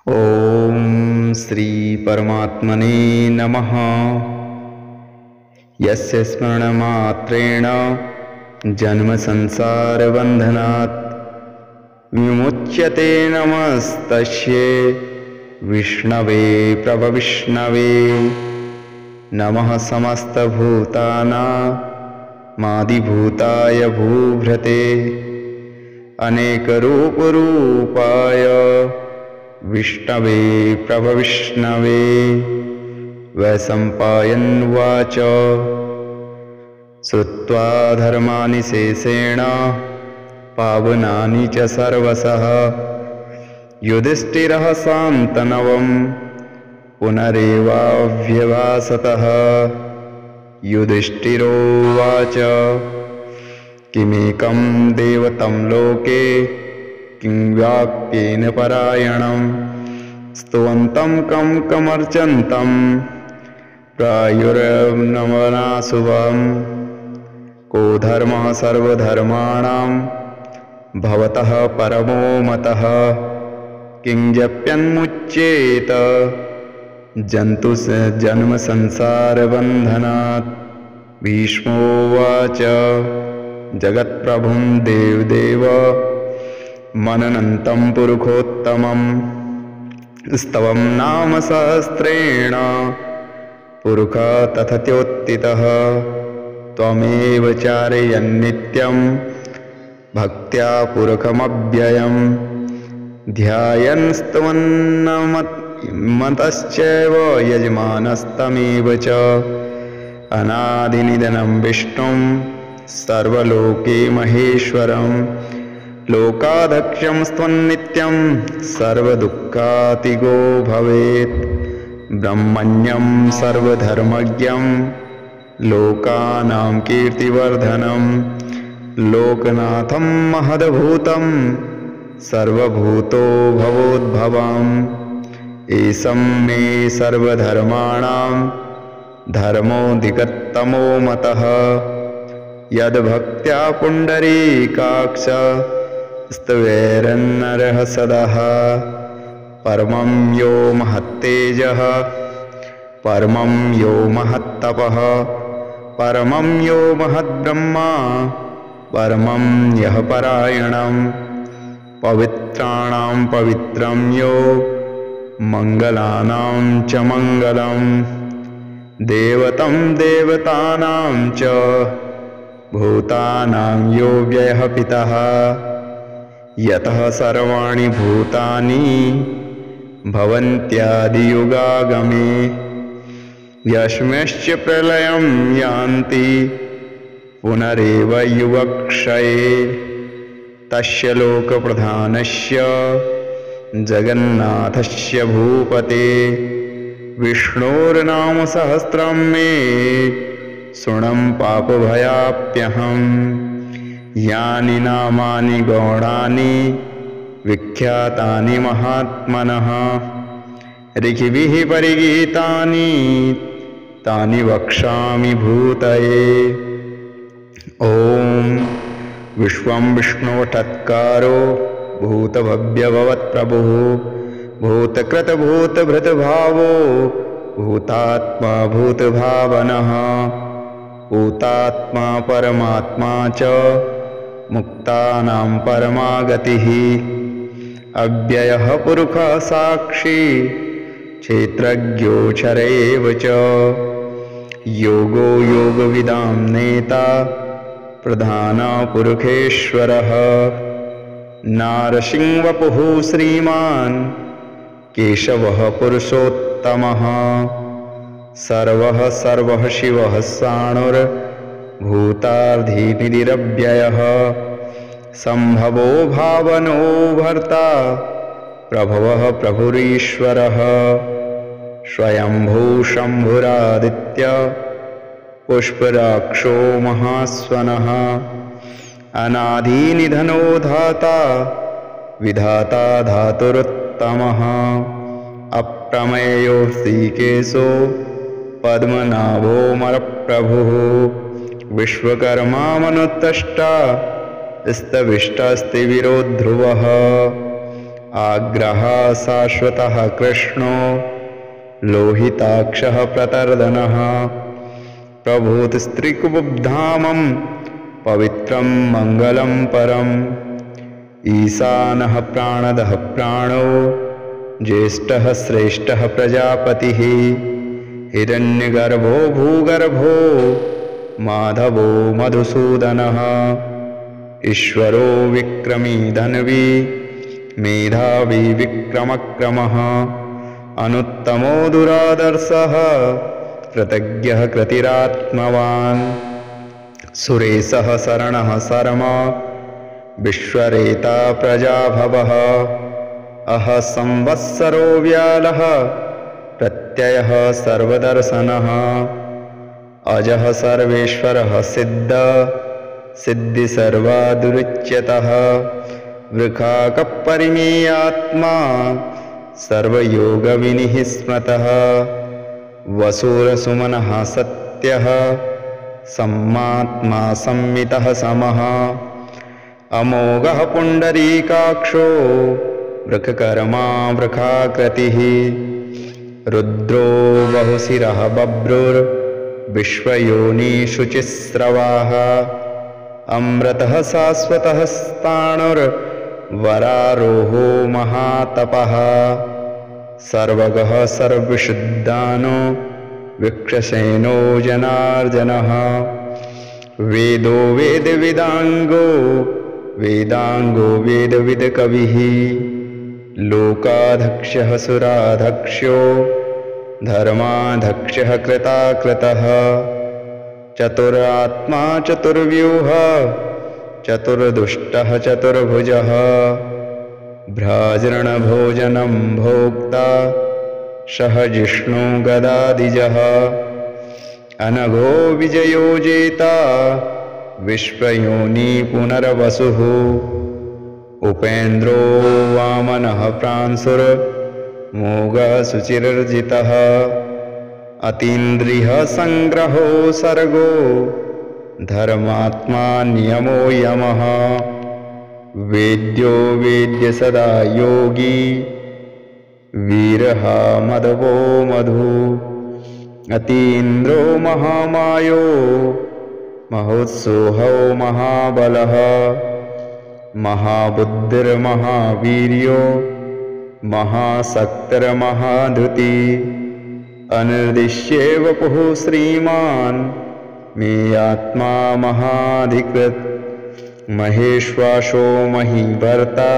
ॐ श्री परमात्मने नमः। यस्य स्मरणमात्रेण जन्मसंसारबन्धनात् विमुच्यते नमस्तस्यै विष्णवे प्रभविष्णवे। नमः समस्तभूतानामादिभूताय भूभृते अनेकरूपरूपाय विष्णवे प्रभविष्णवे। वैशम्पायनुवाच श्रुत्वा धर्माणि शेषेण पावनानि च सर्वशः युधिष्ठिरः शान्तनवं पुनरेवाभ्यभाषतः। युधिष्ठिरोवाच किमेकं देवतं लोके किं वाक्येन परायणं स्तुवन्तं कं कमर्चन्तं प्रायुर्नमनाशुभं। को धर्मः सर्वधर्माणां भवतः परमो मतः किं जप्यन्मुच्येत जन्मसंसारबन्धनात्। भीष्मोवाच जगत्प्रभुं देवदेव मननन्तं पुरुषोत्तमं स्तवं नाम सहस्रेण पुरुषः तथत्योत्थितः। त्वमेव चारयन्नित्यं भक्त्या पुरुषमव्ययं ध्यायन् स्तवन्नमतश्चैव यजमानस्तमेव च। अनादिनिधनं विष्णुं सर्वलोके महेश्वरं लोकाध्यक्षं त्वन्नित्यं सर्वदुःखातिगो भवेत्। ब्रह्मण्यं सर्वधर्मज्ञं लोकानां कीर्तिवर्धनं लोकनाथं महद्भूतं सर्वभूतो भवोद्भवम्। एषं मे सर्वधर्माणां धर्मोऽधिगततमो मतः यद्भक्त्या पुण्डरीकाक्ष स्तवेरन्नरः सदः। परमं यो महत्तेजः परमं यो महत्तपः परमं यो महद्ब्रह्मा परमं यः परायणं पवित्राणां पवित्रं यो मङ्गलानां च मङ्गलं देवतं देवतानां च भूतानां यो व्ययः पितः यतः सर्वाणि भूतानि भवन्त्यादियुगागमे। यस्मिंश्च प्रलयं यान्ति पुनरेव युगक्षये तस्य लोकप्रधानस्य जगन्नाथस्य भूपते विष्णोर्नाम सहस्रं मे शृणं पापभयाप्यहम्। यानि नामानि गौणानि विख्यातानि महात्मनः ऋषिभिः परिगीतानि तानि वक्ष्यामि भूतये। ॐ विश्वं विष्णोऽठत्कारो भूतभव्यभवत्प्रभुः भूतकृतभूतभृतभावो भूतात्मा भूतभावनः भूतात्मा परमात्मा च मुक्तानां परमा गतिः। अव्ययः पुरुषः साक्षी क्षेत्रज्ञोऽक्षर एव च योगो योगविदां नेता प्रधानपुरुषेश्वरः। नारसिंहवपुः श्रीमान् केशवः पुरुषोत्तमः सर्वः सर्वः शिवः साणुर्भूतार्धिनिरव्ययः सम्भवो भावनो भर्ता प्रभवः प्रभुरीश्वरः स्वयंभू शम्भुरादित्य पुष्पराक्षो महास्वनः अनादिनिधनो धाता विधाता धातुरुत्तमः अप्रमेयो श्रीकेशो पद्मनाभोऽमरप्रभुः विश्वकर्मा मनुत्तष्टा स्तविष्टास्ति वीरो ध्रुवः आग्रह शाश्वतः कृष्णो लोहिताक्षः प्रतर्दनः प्रभूतिस्त्रिकुबुधामं पवित्रं मङ्गलं परम् ईशानः प्राणदः प्राणो ज्येष्ठः श्रेष्ठः प्रजापतिः हिरण्यगर्भो भूगर्भो माधवो मधुसूदनः ईश्वरो विक्रमी धन्वी मेधावी विक्रमक्रमः अनुत्तमो दुरादर्शः कृतज्ञः कृतिरात्मवान् सुरेशः शरणः शर्मा विश्वरेता प्रजाभवः अह संवत्सरो व्यालः प्रत्ययः सर्वदर्शनः अजः सर्वेश्वरः सिद्धि सर्वादुरुच्यतः वृखाकपरिमेयात्मा सर्वयोगविनिः स्मृतः वसूरसुमनः सत्यः सम्मात्मा संमितः समः अमोघः पुण्डरीकाक्षो वृषकर्मा वृषाकृतिः रुद्रो बहुशिरः बभ्रुर्विश्वयोनिशुचिस्रवाः अमृतः शाश्वतः स्थाणुर्वरारोहो महातपः सर्वगः सर्वविशुद्धानो विक्षसेनो जनार्दनः वेदो वेदविदाङ्गो वेदाङ्गो वेदविदकविः लोकाध्यक्षः सुराध्यक्षो धर्माध्यक्षः कृताकृतः चतुरात्मा चतुर्व्यूह चतुर्दुष्टः चतुर्भुजः भ्राजरणभोजनं भोक्ता सह जिष्णु गदाधिजः अनघो विजयो जेता विश्वयोनि पुनर्वसुः उपेन्द्रो वामनः प्रांशुर्मोघः शुचिर्जितः अतीन्द्रियः संग्रहो सर्गो धर्मात्मा नियमो यमः वेद्यो वेद्य सदा योगी वीरः मदवो मधु अतीन्द्रो महामायो महोत्सोहो महाबलः महाबुद्धिर्महावीर्यो महाशक्तिर्महाधृति अनिर्दिश्ये वपुः श्रीमान् मे आत्मा महाधिकृत् महेश्वासो महीभर्ता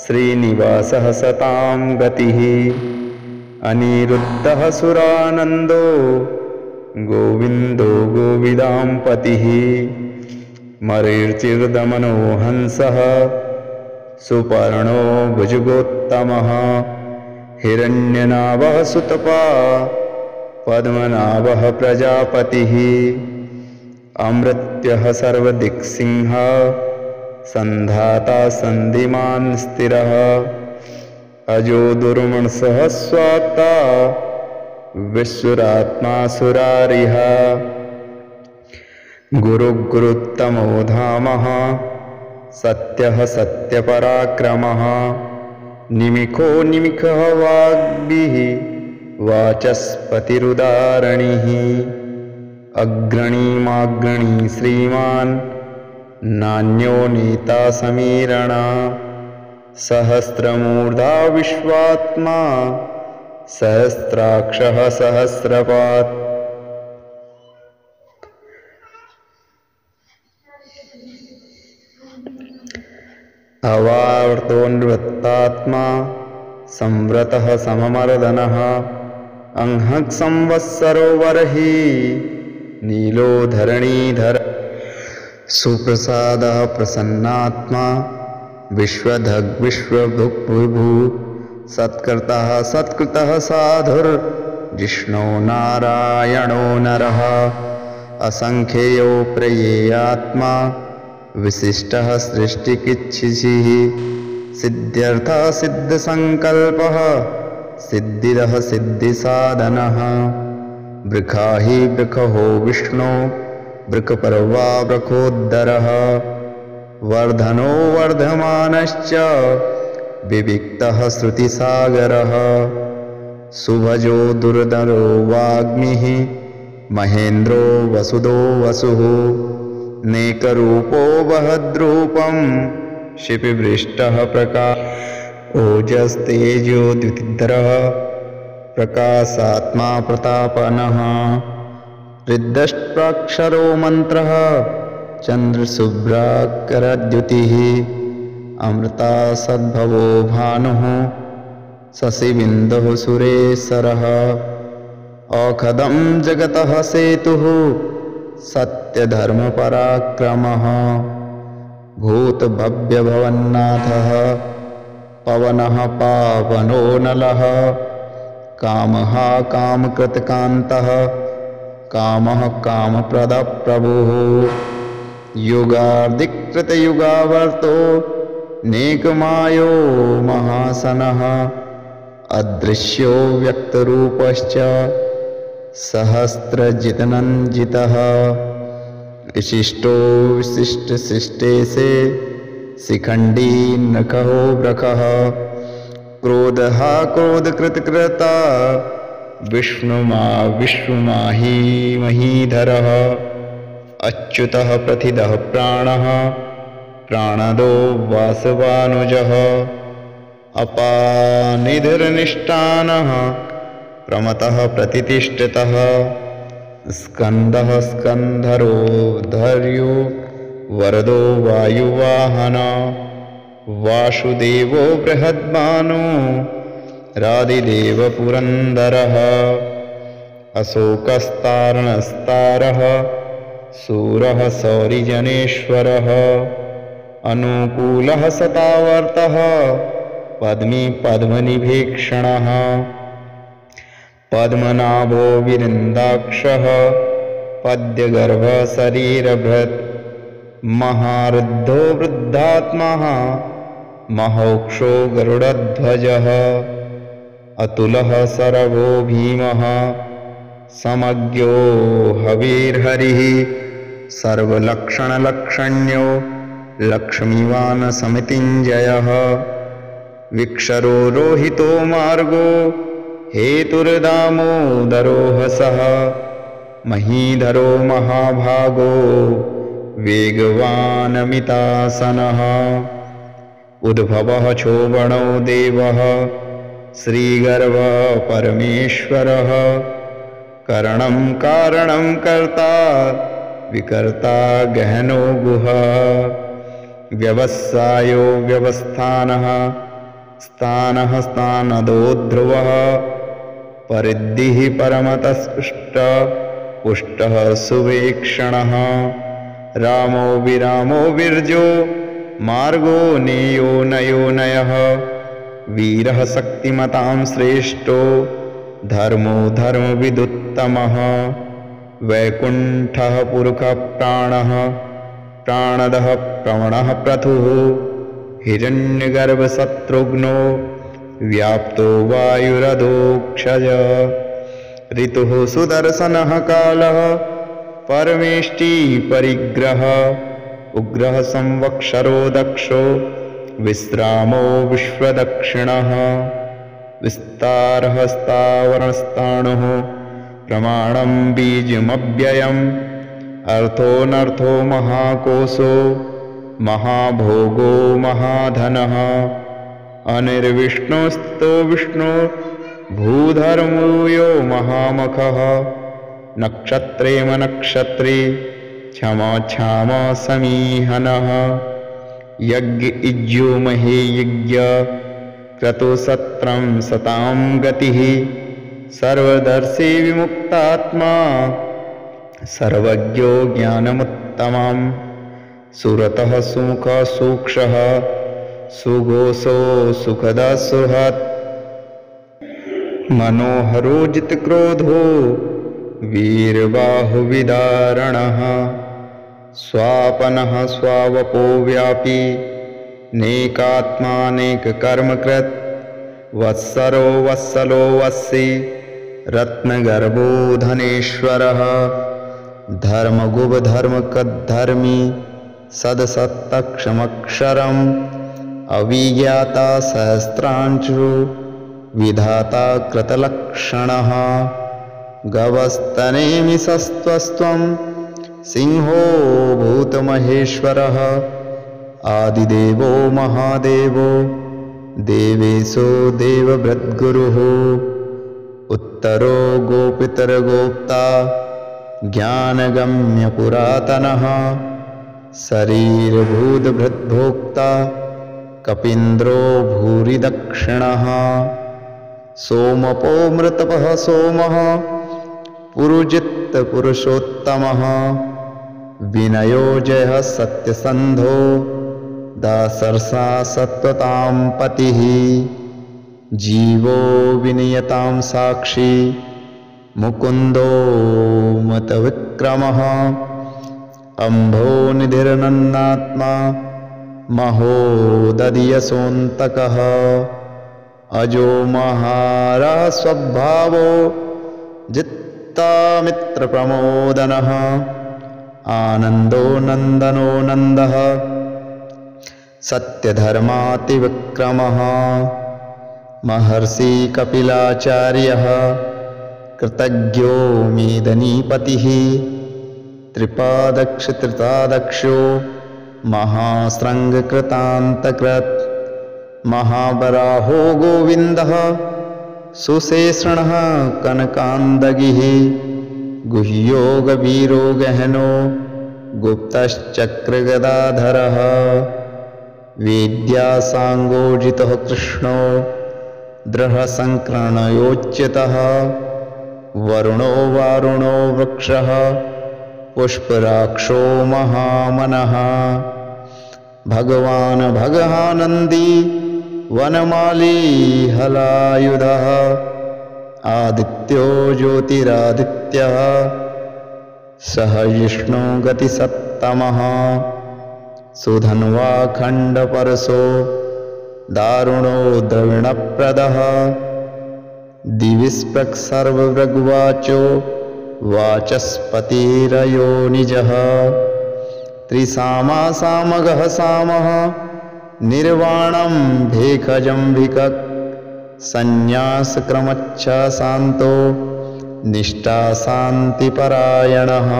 श्रीनिवासः सतां गतिः अनिरुद्धः सुरानन्दो गोविन्दो गोविदाम्पतिः मरीचिर्दमनो हंसः सुपर्णो भुजगोत्तमः हिरण्यनाभः सुतपा पद्मनाभः प्रजापतिः अमृत्यः सर्वदिक्सिंहः सन्धाता सन्धिमान् स्थिरः अजो दुर्मनसः स्वात्ता विश्वरात्मा सुरारिः गुरुत्तमो धामः सत्यः सत्यपराक्रमः निमिखो निमिखः वाग्भिः वाचस्पतिरुदारणिः अग्रणीमाग्रणी श्रीमान् नान्यो नेता समीरणा सहस्रमूर्धा विश्वात्मा सहस्राक्षः सहस्रपात् अवावर्तो निवृत्तात्मा संव्रतः सममर्दनः अंहः संवत्सरो वरहि नीलो धरणीधर सुप्रसादः प्रसन्नात्मा विश्वधग् विश्वभुक् विभु सत्कृतः सत्कृतः साधुर्जिष्णो नारायणो नरः असंख्येयो प्रियेयात्मा विशिष्टः सृष्टिकिच्छिषिः सिद्ध्यर्थः सिद्धसंकल्पः सिद्धिदः सिद्धिसाधनः वृखाहि वृखहो विष्णु वृकपर्वा वृकोदरः वर्धनो वर्धमानश्च विविक्तः श्रुतिसागरः सुभजो दुर्धरो वाग्मिः महेन्द्रो वसुदो वसुः नेकरूपो वहद्रूपं शिपिवृष्टः ओजस्तेजो द्युतिधरः प्रकाशात्मा प्रतापनः हृद्यष्ट्राक्षरो मन्त्रः चन्द्रशुभ्राकरद्युतिः अमृता सद्भवो भानुः शशिबिन्दुः सुरेशरः औखदं जगतः सेतुः सत्यधर्मपराक्रमः भूतभव्यभवन्नाथः पवनः पावनो नलः कामः कामकृतकान्तः कामः कामप्रदप्रभुः युगार्धिकृतयुगावर्तो नेकमायो महासनः अदृश्यो व्यक्तरूपश्च सहस्रजितनञ्जितः विशिष्टो विशिष्टशिष्टेशे शिखण्डी नखो ब्रखः क्रोधः क्रोधकृतकृता विष्णुमाही महीधरः अच्युतः प्रथितः प्राणः प्राणदो वासवानुजः अपानिधिर्निष्ठानः प्रमतः प्रतिष्ठितः स्कन्दः स्कन्धरो धर्यो वरदो वायुवाहन वासुदेवो बृहद्भानो रादिदेव पुरन्दरः अशोकस्तारणस्तारः सूरः सौरिजनेश्वरः अनुकूलः सतावर्तः पद्मी पद्मनिभीक्षणः पद्मनाभो विरिन्दाक्षः पद्यगर्भः शरीरभृत् महारुद्धो वृद्धात्मः महोक्षो गरुडध्वजः अतुलः शरभो भीमः समज्ञो हवीर्हरिः सर्वलक्षणलक्षण्यो लक्ष्मीवान् समितिञ्जयः विक्षरो रोहितो मार्गो हेतुर्दामोदरो हसः महीधरो महाभागो वेगवानमितासनः उद्भवः क्षोभणो देवः श्रीगर्भः परमेश्वरः करणं कारणं कर्ता विकर्ता गहनो गुहा व्यवसायो व्यवस्थानः स्थानः स्थानदो ध्रुवः परिद्धिः परमतस्पृष्ट पुष्टः सुवेक्षणः रामो विरामो विर्जो मार्गो नेयो नयो नयः वीरः शक्तिमतां श्रेष्ठो धर्मो धर्मविदुत्तमः वैकुण्ठः पुरुषः प्राणः प्राणदः प्रवणः प्रथुः हिरण्यगर्भशत्रुघ्नो व्याप्तो वायुरधोक्षज ऋतुः सुदर्शनः कालः परमेष्टि परिग्रह उग्रः संवत्सरो दक्षो विश्रामो विश्वदक्षिणः विस्तारः स्थावरस्ताणुः प्रमाणं बीजमव्ययम् अर्थोऽनर्थो महाकोशो महाभोगो महाधनः अनिर्विष्णुस्थितो विष्णु भूधर्मो महामखः नक्षत्रेम नक्षत्री क्षमा क्षमा समीहनः यज्ञ इज्यो महे यज्ञ क्रतुसत्रं सतां गतिः सर्वदर्शी विमुक्तात्मा सर्वज्ञो ज्ञानमुत्तमं सुरतः सुमुख सूक्षः सुघोषो सुखदा सुहत् मनोहरो जितक्रोधो वीरबाहुविदारणः स्वापनः स्वावपो व्यापी नेकात्मानेककर्मकृत् वत्सरो वत्सलो वत्सी रत्नगर्भो धनेश्वरः धर्मगुभधर्मकद्धर्मी सदसत्तक्षमक्षरं अविज्ञाता सहस्रांशु विधाता कृतलक्षणः गवस्तनेमिषस्त्वं सिंहो भूतमहेश्वरः आदिदेवो महादेवो देवेशो देवव्रतगुरुः उत्तरो गोपितरगोप्ता ज्ञानगम्यपुरातनः शरीरभूतभृद्भोक्ता कपीन्द्रो भूरिदक्षिणः सोमपो मृतपः सोमः पुरुजित्पुरुषोत्तमः विनयो जयः सत्यसन्धो दासर्षा सत्वतां पतिः जीवो विनियतां साक्षी मुकुन्दो मतविक्रमः अम्भो निधिर्नन्दात्मा महोदधियसोऽन्तकः अजो महारास्वभावो जित्तामित्रप्रमोदनः आनन्दो नन्दनो नन्दः सत्यधर्मातिविक्रमः महर्षि कपिलाचार्यः कृतज्ञो मेदनीपतिः त्रिपादक्षो महाशृङ्गकृतान्तकृत् महावराहो गोविन्दः सुशेषणः कनकान्दगिः गुह्यो गभीरो गहनो गुप्तश्चक्रगदाधरः वेद्यासाङ्गोजितः कृष्णो दृढसङ्कर्णयोच्युतः वरुणो वारुणो वृक्षः पुष्पराक्षो महामनः भगवान् भगानन्दी वनमाली हलायुधः आदित्यो ज्योतिरादित्यः सह जिष्णो गतिसत्तमः सुधन्वा खण्डपरशो दारुणो द्रविणप्रदः दिविस्पृक् सर्वभृग्वाचो वाचस्पतिरयो निजः त्रिसामा सामगः सामः निर्वाणं भेखजम्भिकक् संन्यासक्रमच्छा शान्तो निष्ठा शान्तिपरायणः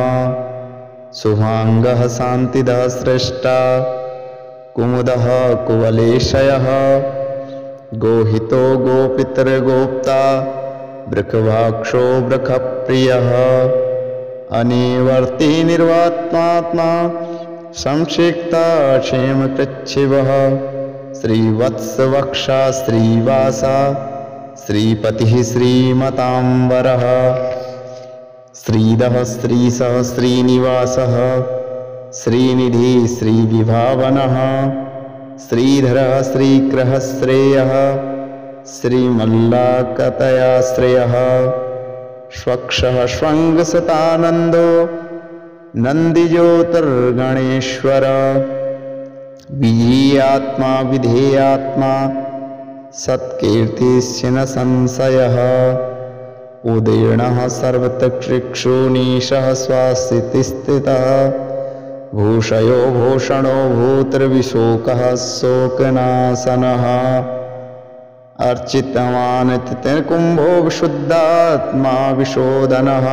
शुभाङ्गः शान्तिदः श्रेष्ठा कुमुदः कुवलेशयः गोहितो गोपितरगोप्ता वृषभाक्षो वृषप्रियः अनिवर्ती निर्वात्मात्मा संक्षिप्ता क्षेमकृच्छिवः श्रीवत्सवक्षा श्रीवासा श्रीपतिः श्रीमताम्बरः श्रीधः श्रीसः श्रीनिवासः श्रीनिधि श्रीविभावनः श्रीधरः श्रीकृः श्रेयः श्रीमल्लाकतयाश्रयः स्वक्षः श्वङ्गसतानन्दो नन्दिज्योतिर्गणेश्वर विजीयात्मा विधेयात्मा सत्कीर्तिश्च न संशयः उदीर्णः सर्वतक्षिक्षुनीशः स्वास्थितिस्थितः भूषयो भूषणो भूतर्विशोकः शोकनाशनः अर्चितवान् तितिर्कुम्भो विशुद्धात्मा विशोधनः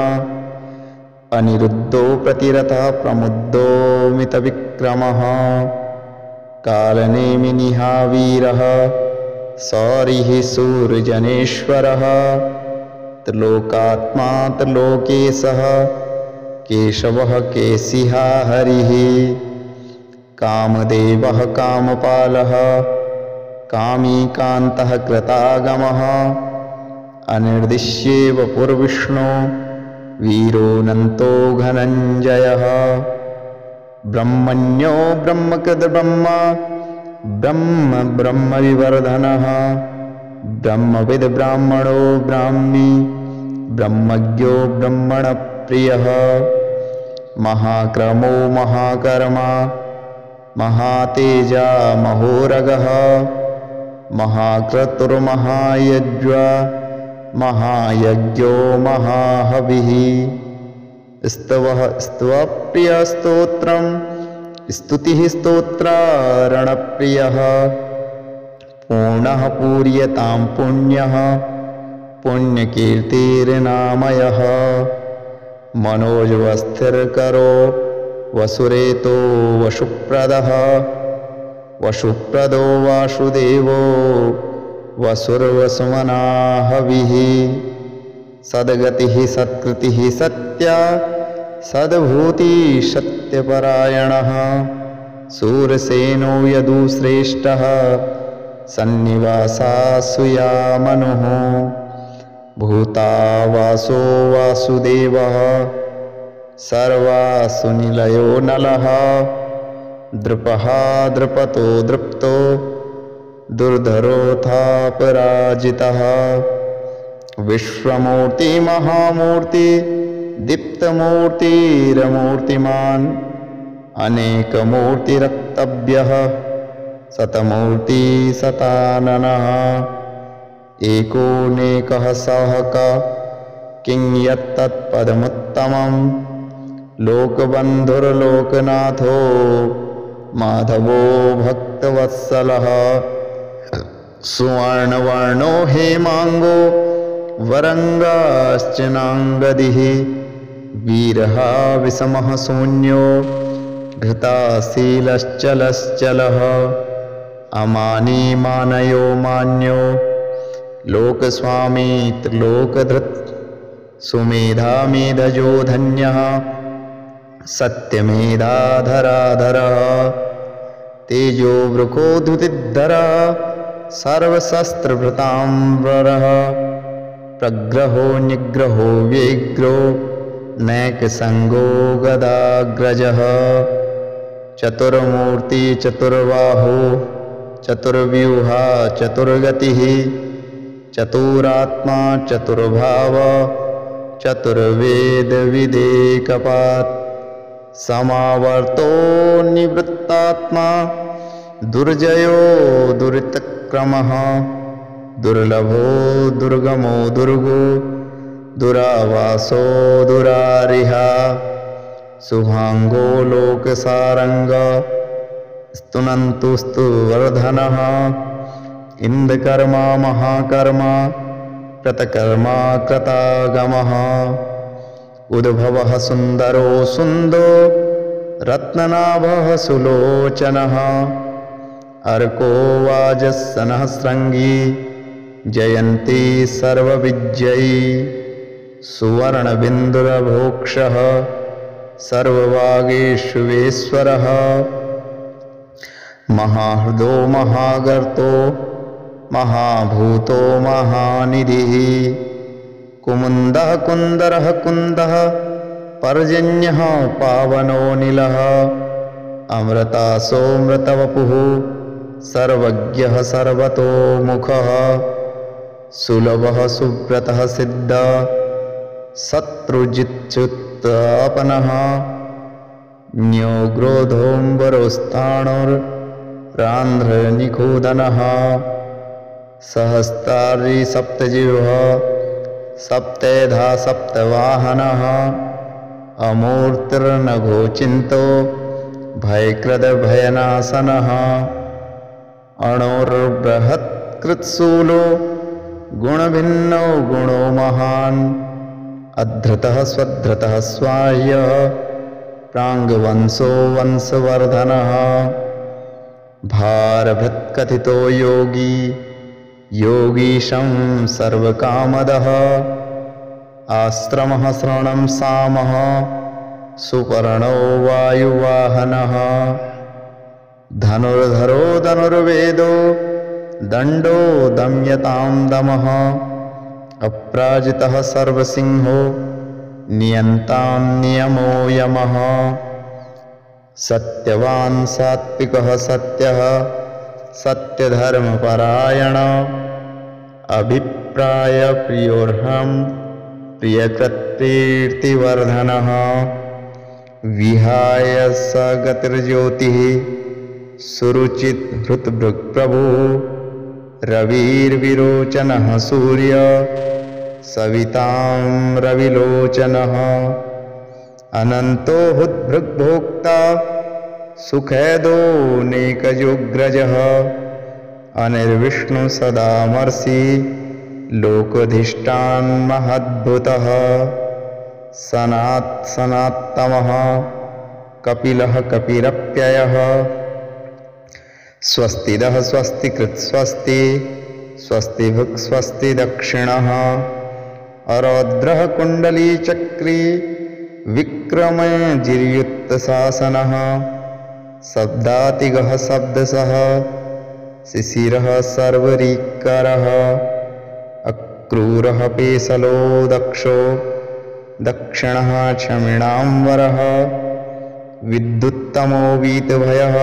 अनिरुद्धो प्रतिरतः प्रमुद्धो मितविक्रमः कालनेमिनिहा वीरः सौरिः सूर्यजनेश्वरः त्रिलोकात्मा त्रिलोकेशः केशवः केशिहा हरिः कामदेवः कामपालः कामीकान्तः कृतागमः अनिर्दिश्येव पुरविष्णो वीरोऽनन्तो धनञ्जयः ब्रह्मण्यो ब्रह्मकृद्ब्रह्म ब्रह्म ब्रह्मविवर्धनः ब्रह्मविद् ब्राह्मणो ब्राह्मी ब्रह्मज्ञो ब्रह्मणप्रियः महाक्रमो महाकर्मा महातेजा महोरगः महाक्रतुर्महायज्वा महायज्ञो महाहविः स्तवः स्तवप्रियस्तोत्रं स्तुतिः स्तोत्रारणप्रियः पूर्णः पूर्यतां पुण्यः पुण्यकीर्तिर्नामयः मनोजवस्थिरकरो वसुरेतो वसुप्रदः वसुप्रदो वासुदेवो वसुर्वसुमना हविः सद्गतिः सत्कृतिः सत्या सद्भूतिः सत्यपरायणः शूरसेनो यदुश्रेष्ठः सन्निवासासु यामनुः भूतावासो वासुदेवः सर्वासु निलयो नलः दृपः दृपतो दृप्तो दुर्धरोऽथापराजितः विश्वमूर्ति महामूर्ति दीप्तमूर्तिरमूर्तिमान् अनेकमूर्तिरक्तव्यः शतमूर्ति शताननः एकोनेकः सहक किं यत्तत्पदमुत्तमं लोकबन्धुर्लोकनाथो माधवो भक्तवत्सलः सुवर्णवर्णो हेमाङ्गो वरङ्गाश्चनाङ्गदिः वीरः विषमः शून्यो धृताशीलश्चलश्चलः अमानी मानयो मान्यो लोकस्वामी त्रिलोकधृत् सुमेधा मेधजो धन्यः सत्यमेधाधराधरः तेजो वृकोधुतिद्धरः सर्वशस्त्रभृताम्बरः प्रग्रहो निग्रहो व्यग्रो नैकसङ्गो गदाग्रजः चतुर्मूर्ति चतुर्बाहो चतुर्व्यूहा चतुर्गतिः चतुरात्मा चतुर्भाव चतुर्वेदविदेकपात् समावर्तो निवृत्तात्मा दुर्जयो दुरितक्रमः दुर्लभो दुर्गमो दुर्गो दुरावासो दुरारिः शुभांगो लोकसारंग स्तुनन्तुस्तु वर्धनः इंद्रकर्मा महाकर्मा कृतकर्मा कृतागमः उद्भवः सुन्दरो सुन्दो रत्ननाभः सुलोचनः अर्को वाजस्सनः शृङ्गी जयन्ती सर्वविजयी सुवर्णबिन्दुरभोक्षः सर्ववागीश्वेश्वरः महाहृदो महागर्तो महाभूतो महानिधिः कुमुन्दः कुन्दरः कुन्दः पर्जन्यः पावनो नीलः अमृतासोऽमृतवपुः सर्वज्ञः सर्वतोमुखः सुलभः सुव्रतः सिद्धः शत्रुजित्युत्तापनः न्योग्रोधोऽम्बरोस्थाणुरान्ध्रनिखूदनः सहस्रारी सप्तजिह्वः सप्तेधा सप्तवाहनः अमूर्तिर्नघोचिन्तो भयकृदभयनाशनः अणोर्बृहत्कृत्शूलो गुणभिन्नो गुणो महान् अधृतः स्वधृतः स्वाह्यः प्राङ्गवंशो वंशवर्धनः भारभृत्कथितो योगी योगीशं सर्वकामदः आश्रमः श्रवणं सामः सुपर्णो वायुवाहनः धनुर्धरो धनुर्वेदो दण्डो दम्यतां दमः अपराजितः सर्वसिंहो नियन्तां नियमो यमः सत्यवान् सात्विकः सत्यः सत्यधर्मपरायण अभिप्रायप्रियोऽर्हं प्रियकृत्कीर्तिवर्धनः विहाय स गतिर्ज्योतिः सुरुचित हृतभृक्प्रभुः रविर्विरोचनः सूर्य सवितां रविलोचनः अनन्तो हृद्भृग्भोक्ता सुखैदो नेकजोग्रजः अनिर्विष्णु सदामर्षि लोकधिष्ठान्महद्भुतः सनात्तमः कपिलः कपिरप्ययः स्वस्तिदः स्वस्तिकृत् स्वस्ति स्वस्तिभुक् स्वस्ति दक्षिणः अरौद्रः कुण्डलीचक्री विक्रमजिर्युक्तशासनः शब्दातिगः शब्दशः शिशिरः सर्वरीकरः अक्रूरः पेशलो दक्षो दक्षिणः क्षमिणाम्बरः विद्युत्तमो वीतभयः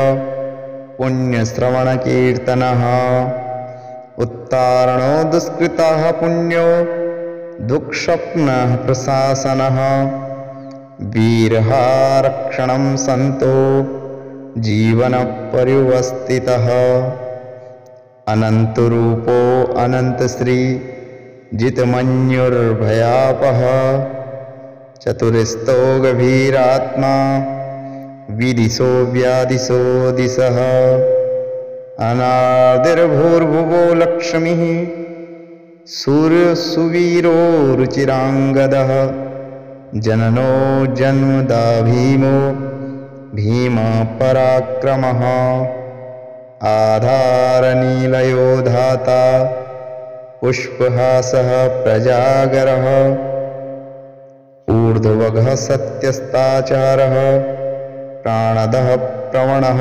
पुण्यश्रवणकीर्तनः उत्तारणो दुष्कृतः पुण्यो दुःस्वप्नः प्रशासनः वीरहारक्षणं सन्तो जीवनपर्युवस्थितः अनन्तरूपो अनन्तश्री जितमन्युर्भयापः चतुरस्तो गभीरात्मा विदिशो व्यादिशो दिशः अनादिर्भूर्भुवो लक्ष्मीः सूर्यसुवीरो रुचिराङ्गदः जननो जन्मदा भीमो भीमपराक्रमः आधारनीलयो धाता पुष्पहासः प्रजागरः ऊर्ध्वगः सत्यस्ताचारः प्राणदः प्रवणः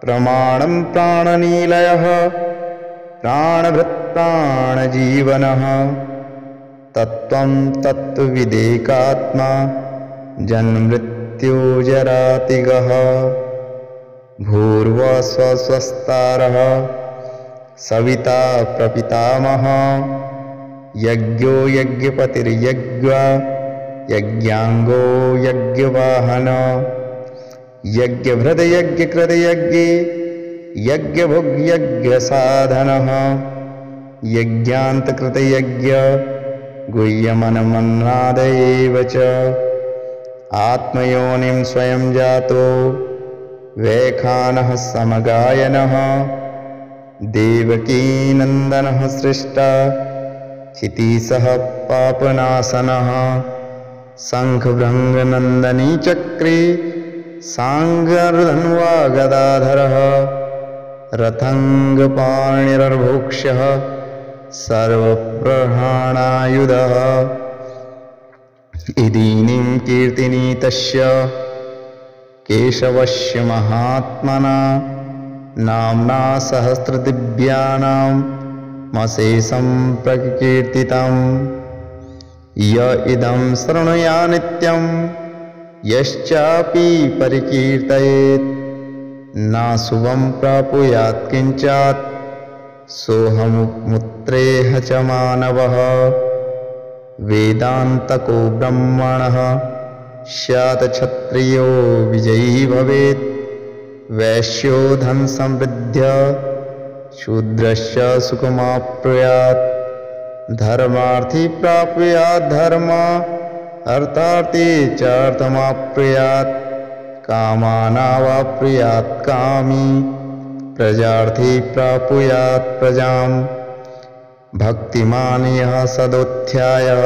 प्रमाणं प्राणनीलयः प्राणभृत्प्राणजीवनः तत्त्वं तत्त्वविदेकात्मा जन्ममृत्युजरातिगः भूर्वस्वस्तारः सविता प्रपितामहः यज्ञो यज्ञपतिर्यज्ञा यज्ञाङ्गो यज्ञवाहन यज्ञभृदयज्ञकृतयज्ञे यज्ञभुग्यज्ञसाधनः यज्ञान्तकृतयज्ञ गुह्यमनमन्नाद एव च आत्मयोनिं स्वयं जातो वैखानः समगायनः देवकीनन्दनः सृष्टा क्षितीशः पापनाशनः शङ्खभृङ्गनन्दनी चक्रे साङ्गर्धन्वा गदाधरः रथङ्गपाणिर्भोक्ष्यः सर्वप्रहाणायुधः इदीनीं कीर्तिनी तस्य केशवस्य महात्मना नाम्ना सहस्रदिव्यानां मशेषं प्रकीर्तितं य इदं शृणुया नित्यं यश्चापि परिकीर्तयेत् नाशुभं प्राप्नुयात् किञ्चित् सोऽहमुत्रेह च मानवः वेदान्तको ब्रह्मणः स्यात् क्षत्रियो विजयी भवेत् वैश्यो धनसमृद्ध्या शूद्रस्य सुखमाप्नुयात् धर्मार्थी प्राप्नुयात् धर्म अर्थार्थी च अर्थमाप्नुयात् कामानावाप्नुयात् कामी प्रजार्थी प्राप्नुयात् प्रजाम् भक्तिमान् यः सदोत्थ्यायः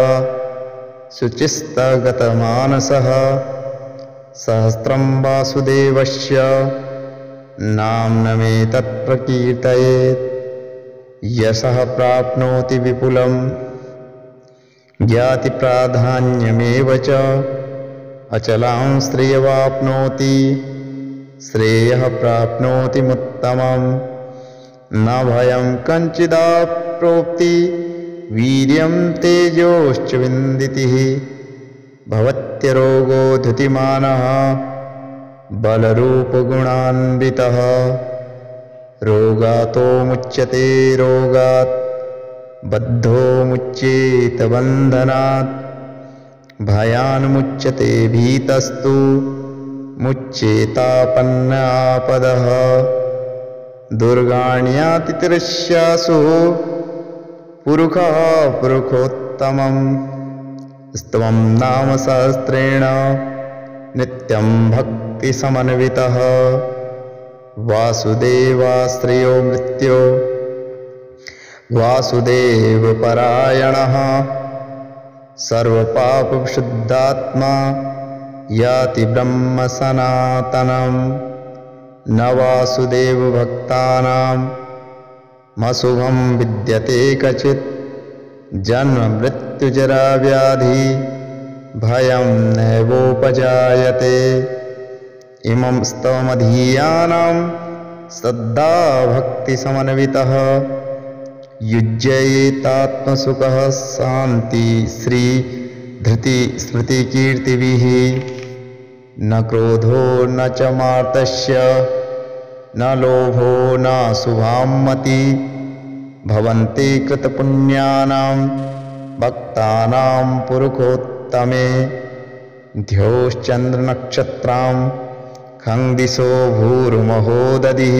शुचिस्तगतमानसः सहस्रं वासुदेवस्य नाम्नमेतत् प्रकीर्तयेत् यशः प्राप्नोति विपुलं ज्ञातिप्राधान्यमेव च अचलां श्रेयवाप्नोति श्रेयः प्राप्नोति मुत्तमम् न भयं कञ्चिदाप्नोति वीर्यं तेजोश्च विन्दितिः भवत्यरोगो धृतिमानः बलरूपगुणान्वितः रोगातो मुच्यते रोगात् बद्धो मुच्येत बन्धनात् भयान्मुच्यते भीतस्तु मुच्येतापन्नापदः दुर्गाण्यातितिरस्यासु पुरुषः पुरुषोत्तमं स्तवं नाम सहस्रेण नित्यं भक्तिसमन्वितः वासुदेवाश्रयो मृत्यो वासुदेवपरायणः सर्वपापविशुद्धात्मा याति ब्रह्म सनातनम् न वासुदेवभक्तानाम् मसुखं विद्यते क्वचित् जन्म मृत्युजराव्याधि भयं नैवोपजायते इमं स्तवमधीयानां श्रद्धाभक्तिसमन्वितः युज्येतात्मसुखः शान्ति श्री धृति स्मृतिकीर्तिभिः न क्रोधो न च मार्तस्य न लोभो न शुभां मति भवन्ति कृतपुण्यानां भक्तानां पुरुषोत्तमे द्यौश्चन्द्रनक्षत्रां खं दिशो भूर्महो दधिः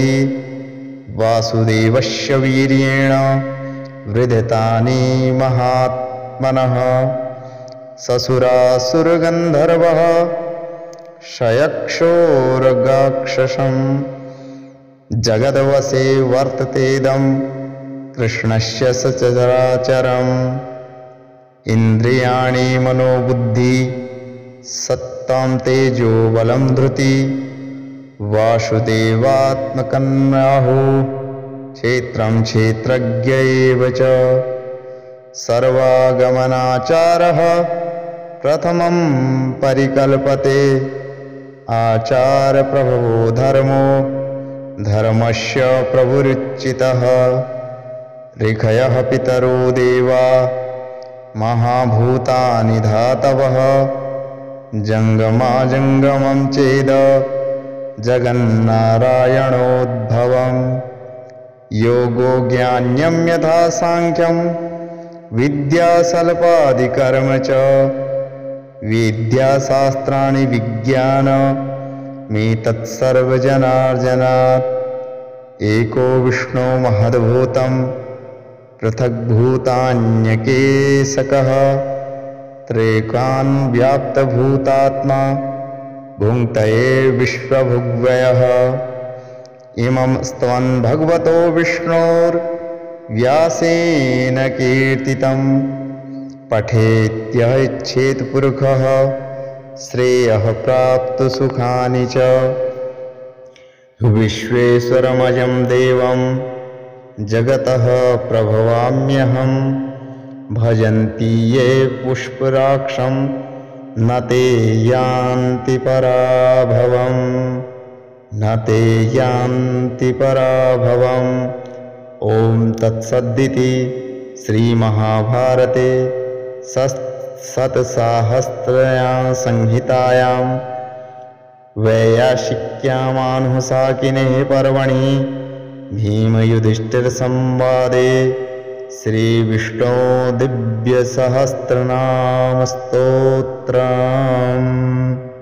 वासुदेवस्य वीर्येण वृधतानि महात्मनः ससुरासुरगन्धर्वः शयक्षोरगाक्षसं जगद्वशे वर्ततेदं कृष्णस्य सचराचरम् इन्द्रियाणि मनोबुद्धि सत्तां तेजो बलं धृति वासुदेवात्मकन्नाहो क्षेत्रं क्षेत्रज्ञ एव च सर्वागमनाचारः प्रथमं परिकल्पते आचारप्रभवो धर्मो धर्मस्य प्रभुरुचितः ऋषयः पितरो देवा महाभूतानि धातवः जङ्गमाजङ्गमं चेद जगन्नारायणोद्भवम् योगो ज्ञान्यं यथा साङ्ख्यं विद्यासल्पादिकर्म च विद्याशास्त्राणि विज्ञानमेतत्सर्वजनार्जनात् एको विष्णो महद्भूतं पृथग्भूतान्यकेशकः त्रेकान् व्याप्तभूतात्मा भुङ्क्तये विश्वभुग्वयः इमं स्तवन् भगवतो विष्णोर्व्यासेन कीर्तितं पठेत्यः इच्छेत् पुरुषः श्रेयः प्राप्तु सुखानि च विश्वेश्वरमजं देवं जगतः प्रभवाम्यहं भजन्ति ये पुष्पराक्षं न ते यान्ति पराभवम् न ते यान्ति पराभवम् ॐ तत्सदिति श्रीमहाभारते शतसाहस्रयां संहितायां वैयासिक्यामानुशाकिने पर्वणि भीमयुधिष्ठिरसंवादे श्रीविष्णो दिव्यसहस्रनामस्तोत्रम्।